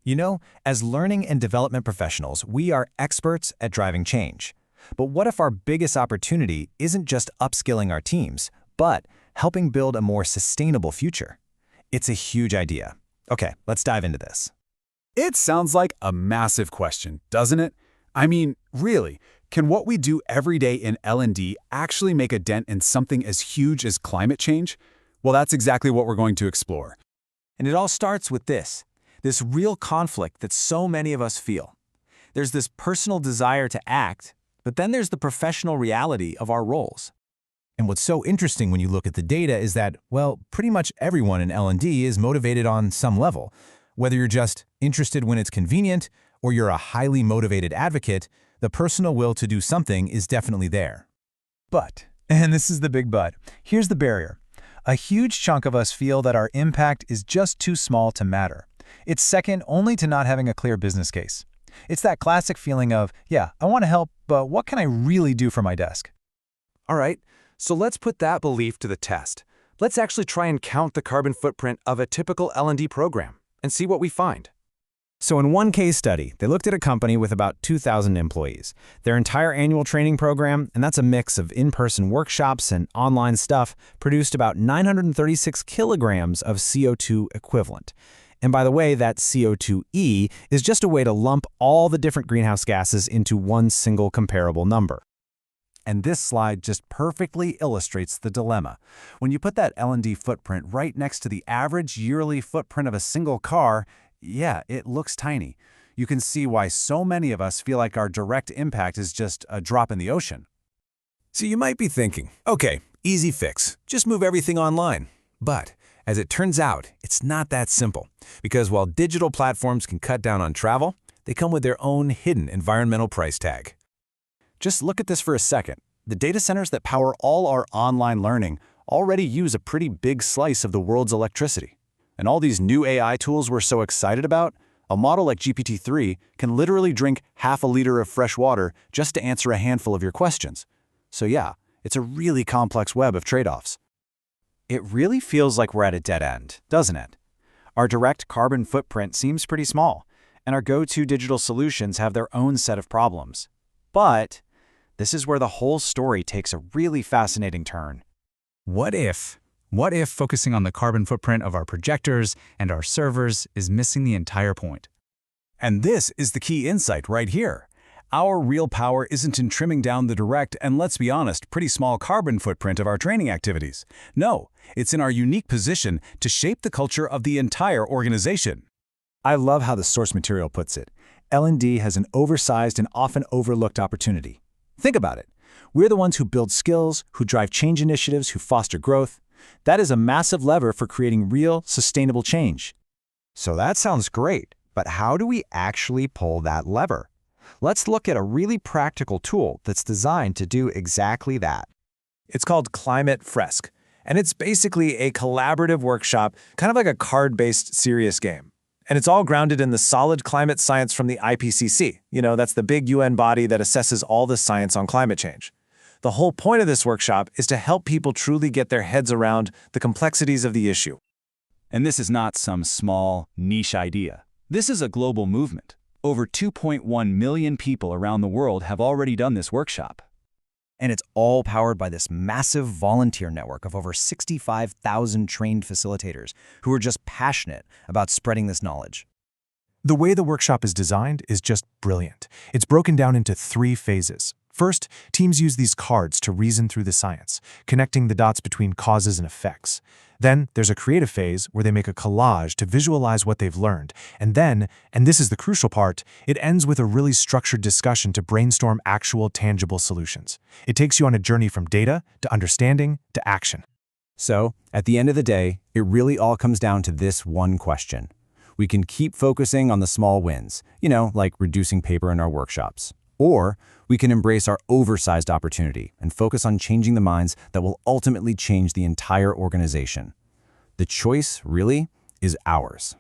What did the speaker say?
You know, as learning and development professionals, we are experts at driving change. But what if our biggest opportunity isn't just upskilling our teams, but helping build a more sustainable future? It's a huge idea. Okay, let's dive into this. It sounds like a massive question, doesn't it? I mean, really, can what we do every day in L&D actually make a dent in something as huge as climate change? Well, that's exactly what we're going to explore. And it all starts with this real conflict that so many of us feel. There's this personal desire to act, but then there's the professional reality of our roles. And what's so interesting when you look at the data is that, well, pretty much everyone in L&D is motivated on some level. Whether you're just interested when it's convenient or you're a highly motivated advocate, the personal will to do something is definitely there. But, and this is the big but, here's the barrier. A huge chunk of us feel that our impact is just too small to matter. It's second only to not having a clear business case. It's that classic feeling of, yeah, I want to help, but what can I really do for my desk? All right, so let's put that belief to the test. Let's actually try and count the carbon footprint of a typical L&D program and see what we find. So in one case study, they looked at a company with about 2,000 employees. Their entire annual training program, and that's a mix of in-person workshops and online stuff, produced about 936 kilograms of CO2 equivalent. And by the way, that CO2e is just a way to lump all the different greenhouse gases into one single comparable number. And this slide just perfectly illustrates the dilemma. When you put that L&D footprint right next to the average yearly footprint of a single car, yeah, it looks tiny. You can see why so many of us feel like our direct impact is just a drop in the ocean. So you might be thinking, okay, easy fix, just move everything online. But as it turns out, it's not that simple, because while digital platforms can cut down on travel, they come with their own hidden environmental price tag. Just look at this for a second. The data centers that power all our online learning already use a pretty big slice of the world's electricity. And all these new AI tools we're so excited about, a model like GPT-3 can literally drink half a liter of fresh water just to answer a handful of your questions. So yeah, it's a really complex web of trade-offs. It really feels like we're at a dead end, doesn't it? Our direct carbon footprint seems pretty small, and our go-to digital solutions have their own set of problems. But this is where the whole story takes a really fascinating turn. What if focusing on the carbon footprint of our projectors and our servers is missing the entire point? And this is the key insight right here. Our real power isn't in trimming down the direct and, let's be honest, pretty small carbon footprint of our training activities. No, it's in our unique position to shape the culture of the entire organization. I love how the source material puts it. L&D has an oversized and often overlooked opportunity. Think about it. We're the ones who build skills, who drive change initiatives, who foster growth. That is a massive lever for creating real, sustainable change. So that sounds great, but how do we actually pull that lever? Let's look at a really practical tool that's designed to do exactly that. It's called Climate Fresque, and it's basically a collaborative workshop, kind of like a card-based serious game. And it's all grounded in the solid climate science from the IPCC. You know, that's the big UN body that assesses all the science on climate change. The whole point of this workshop is to help people truly get their heads around the complexities of the issue. And this is not some small, niche idea. This is a global movement. Over 2.1 million people around the world have already done this workshop. And it's all powered by this massive volunteer network of over 65,000 trained facilitators who are just passionate about spreading this knowledge. The way the workshop is designed is just brilliant. It's broken down into 3 phases. First, teams use these cards to reason through the science, connecting the dots between causes and effects. Then there's a creative phase where they make a collage to visualize what they've learned. And then, and this is the crucial part, it ends with a really structured discussion to brainstorm actual tangible solutions. It takes you on a journey from data to understanding to action. So, at the end of the day, it really all comes down to this one question. We can keep focusing on the small wins, like reducing paper in our workshops. Or we can embrace our oversized opportunity and focus on changing the minds that will ultimately change the entire organization. The choice, really, is ours.